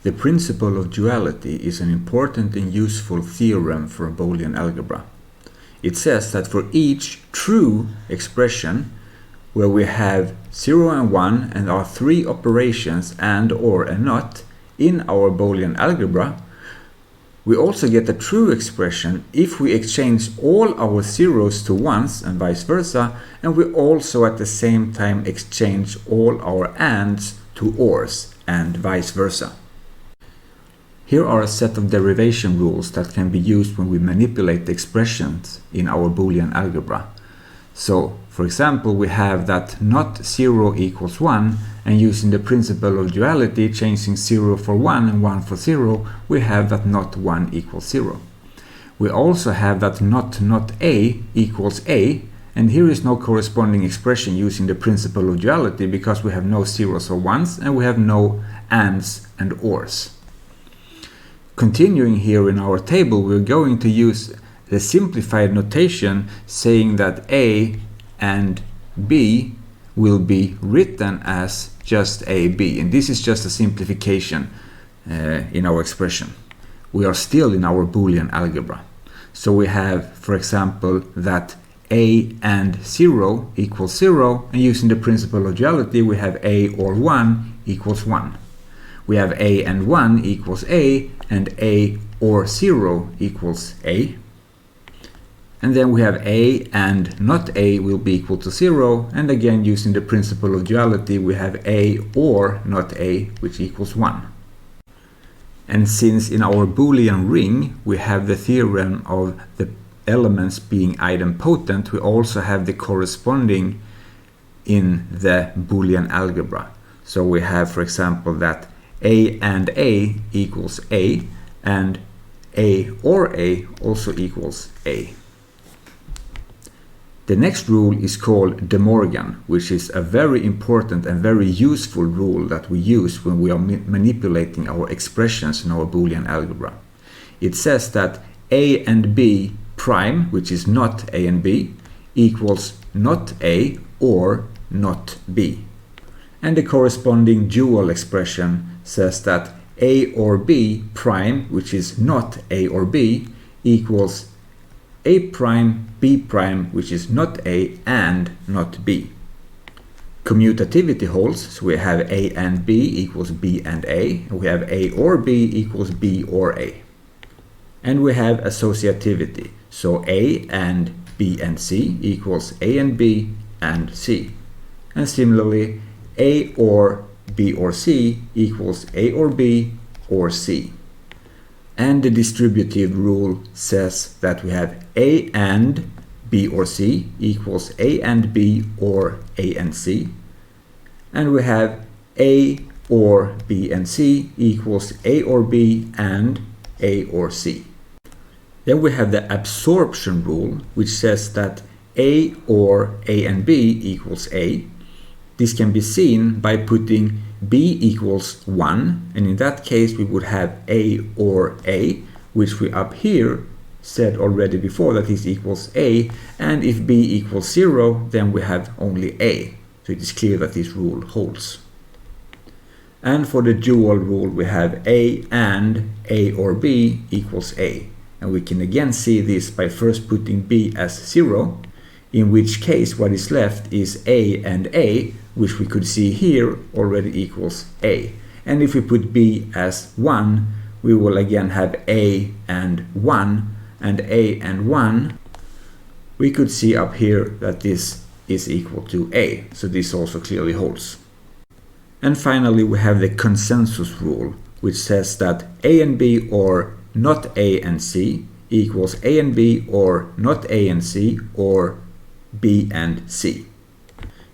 The principle of duality is an important and useful theorem for Boolean algebra. It says that for each true expression, where we have 0 and 1 and our three operations and, or, and not in our Boolean algebra, we also get a true expression if we exchange all our zeros to ones and vice versa, and we also at the same time exchange all our ands to ors and vice versa. Here are a set of derivation rules that can be used when we manipulate the expressions in our Boolean algebra. So, for example, we have that not 0 equals 1, and using the principle of duality, changing 0 for 1 and 1 for 0, we have that not 1 equals 0. We also have that not a equals a, and here is no corresponding expression using the principle of duality because we have no zeros or ones and we have no ands and ors. Continuing here in our table, we're going to use the simplified notation saying that a and b will be written as just ab, and this is just a simplification in our expression. We are still in our Boolean algebra. So we have, for example, that a and 0 equals 0, and using the principle of duality we have a or 1 equals 1. We have a and 1 equals a, and a or 0 equals a. And then we have a and not a will be equal to 0, and again using the principle of duality we have a or not a which equals 1. And since in our Boolean ring we have the theorem of the elements being idempotent, we also have the corresponding in the Boolean algebra. So we have, for example, that a and a equals a, and a or a also equals a. The next rule is called DeMorgan, which is a very important and very useful rule that we use when we are manipulating our expressions in our Boolean algebra. It says that a and b prime, which is not a and b, equals not a or not b. And the corresponding dual expression says that a or b prime, which is not a or b, equals a prime, b prime, which is not a and not b. Commutativity holds, so we have a and b equals b and a, and we have a or b equals b or a. And we have associativity, so a and b and c equals a and b and c. And similarly, a or b or c equals a or b or c. And the distributive rule says that we have a and b or c equals a and b or a and c. And we have a or b and c equals a or b and a or c. Then we have the absorption rule, which says that a or a and b equals a. This can be seen by putting b equals 1, and in that case we would have a or a, which we up here said already before that this equals a, and if b equals 0 then we have only a. So it is clear that this rule holds. And for the dual rule we have a and a or b equals a, and we can again see this by first putting b as 0, in which case what is left is a and a, which we could see here already equals a. And if we put b as 1, we will again have a and 1, and a and 1. We could see up here that this is equal to a, so this also clearly holds. And finally we have the consensus rule, which says that a and b or not a and c equals a and b or not a and c or b and c.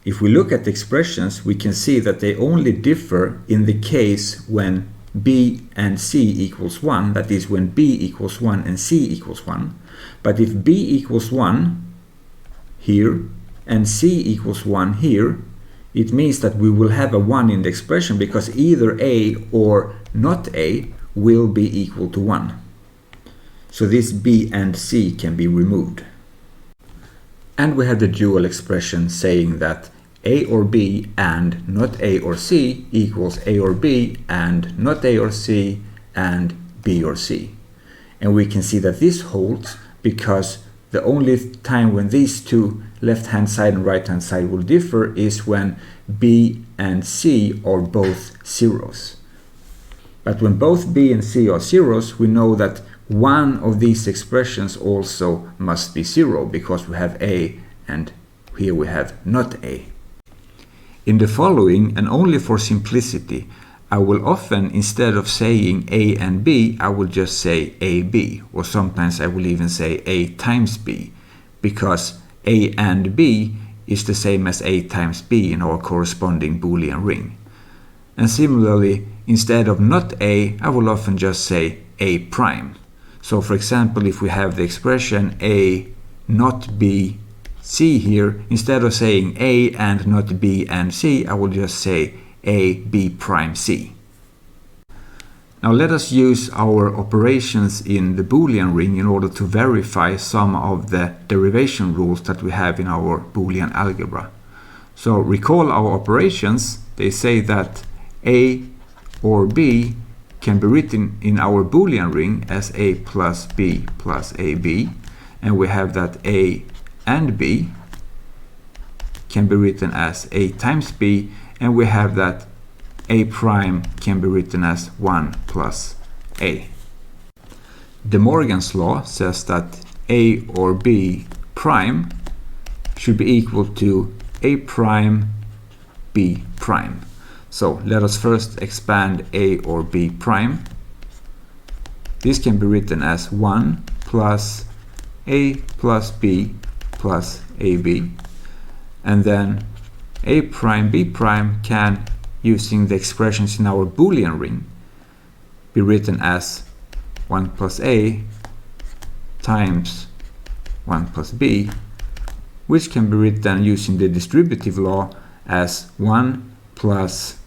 If we look at the expressions, we can see that they only differ in the case when b and c equals 1, that is when b equals 1 and c equals 1. But if b equals 1 here and c equals 1 here, it means that we will have a 1 in the expression because either a or not a will be equal to 1. So this b and c can be removed. And we have the dual expression saying that A or B and not A or C equals A or B and not A or C and B or C. And we can see that this holds because the only time when these two left-hand side and right-hand side will differ is when B and C are both zeros. But when both B and C are zeros, we know that one of these expressions also must be zero because we have A and here we have not A. In the following, and only for simplicity, I will often, instead of saying A and B, I will just say AB, or sometimes I will even say A times B, because A and B is the same as A times B in our corresponding Boolean ring. And similarly, instead of not A, I will often just say A prime. So for example, if we have the expression A not B C here, instead of saying A and not B and C, I will just say A B prime C. Now let us use our operations in the Boolean ring in order to verify some of the derivation rules that we have in our Boolean algebra. So recall our operations. They say that A or B can be written in our Boolean ring as A plus B plus AB, and we have that A and B can be written as A times B, and we have that A prime can be written as 1 plus A. DeMorgan's law says that A or B prime should be equal to A prime B prime. So let us first expand A or B prime. This can be written as 1 plus A plus B plus AB, and then A prime B prime can, using the expressions in our Boolean ring, be written as 1 plus A times 1 plus B, which can be written using the distributive law as 1 plus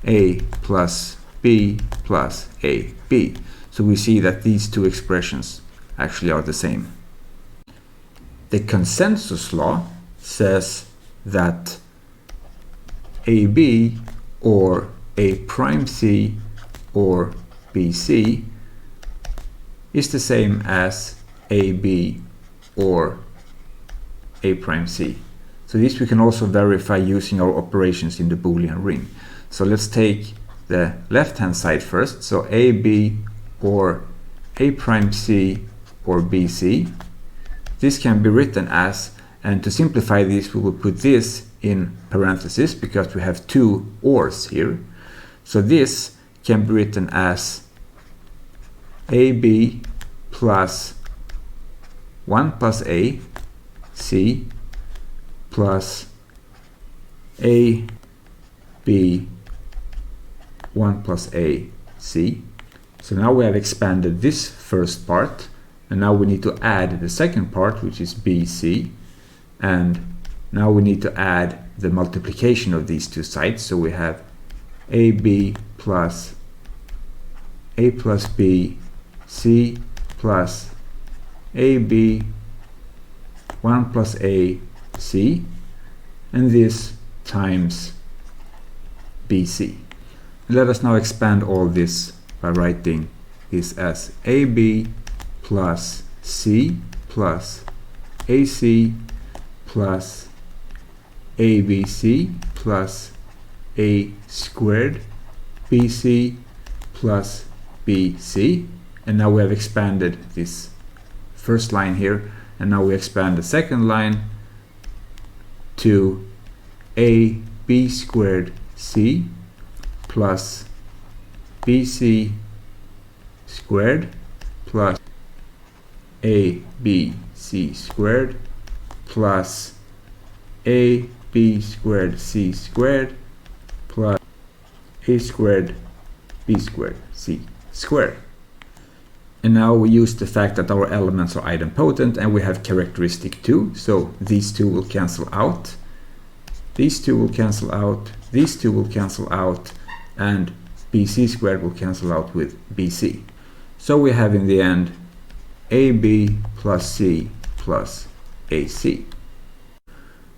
A plus B plus AB. So we see that these two expressions actually are the same. The consensus law says that AB or A prime C or BC is the same as AB or A prime C. So this we can also verify using our operations in the Boolean ring. So let's take the left-hand side first. So AB or A prime C or BC. This can be written as, and to simplify this, we will put this in parentheses because we have two ors here. So this can be written as AB plus 1 plus A C plus A B 1 plus A C. So now we have expanded this first part, and now we need to add the second part, which is BC, and now we need to add the multiplication of these two sides. So we have AB plus A plus B C plus AB 1 plus A C, and this times BC. Let us now expand all this by writing this as AB plus C plus AC plus ABC plus A squared BC plus BC. And now we have expanded this first line here, and now we expand the second line to AB squared C plus BC squared plus ABC squared plus AB squared C squared plus A squared B squared C squared. And now we use the fact that our elements are idempotent and we have characteristic 2, so these two will cancel out, these two will cancel out, these two will cancel out, and BC squared will cancel out with BC. So we have in the end AB plus C plus AC.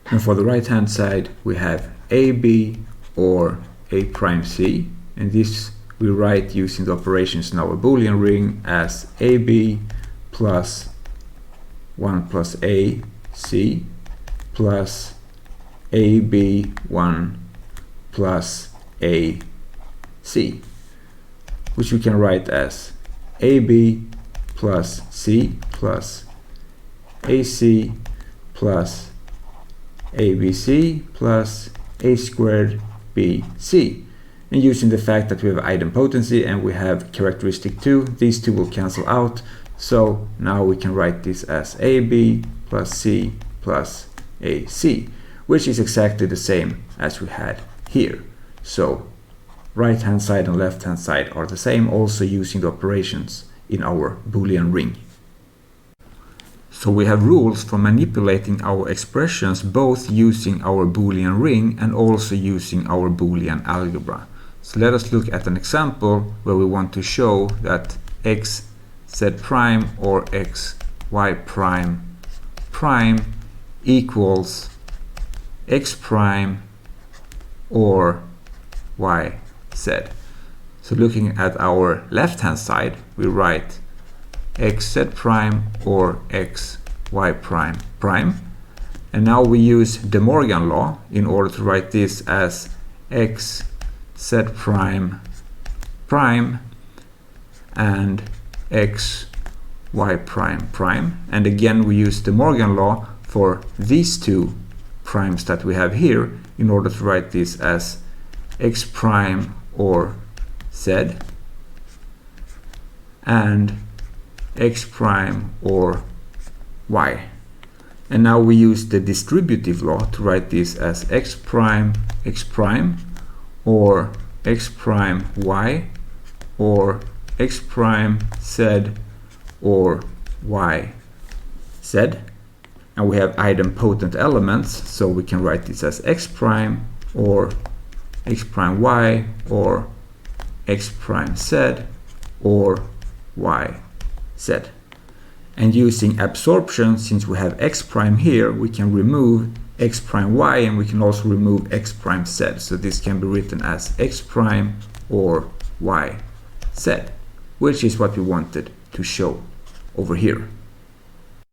And for the right hand side we have AB or A prime C, and this we write using the operations in our Boolean ring as AB plus 1 plus A C plus AB1 plus A C, which we can write as AB plus C plus AC plus ABC plus A squared BC. And using the fact that we have idempotency and we have characteristic 2, these two will cancel out. So now we can write this as AB plus C plus AC, which is exactly the same as we had here. So right hand side and left hand side are the same, also using the operations in our Boolean ring. So we have rules for manipulating our expressions both using our Boolean ring and also using our Boolean algebra. So let us look at an example where we want to show that x z prime or x y prime prime equals x prime or y z. So looking at our left hand side, we write x z prime or x y prime prime, and now we use DeMorgan law in order to write this as x z prime prime and x y prime prime, and again we use DeMorgan law for these two primes that we have here in order to write this as x prime or z and x prime or y. And now we use the distributive law to write this as x prime or x prime y or x prime z or y z. And we have idempotent elements, so we can write this as x prime or x prime y or x prime z or y z. And using absorption, since we have x prime here, we can remove x prime y and we can also remove x prime z. So this can be written as x prime or y z, which is what we wanted to show over here.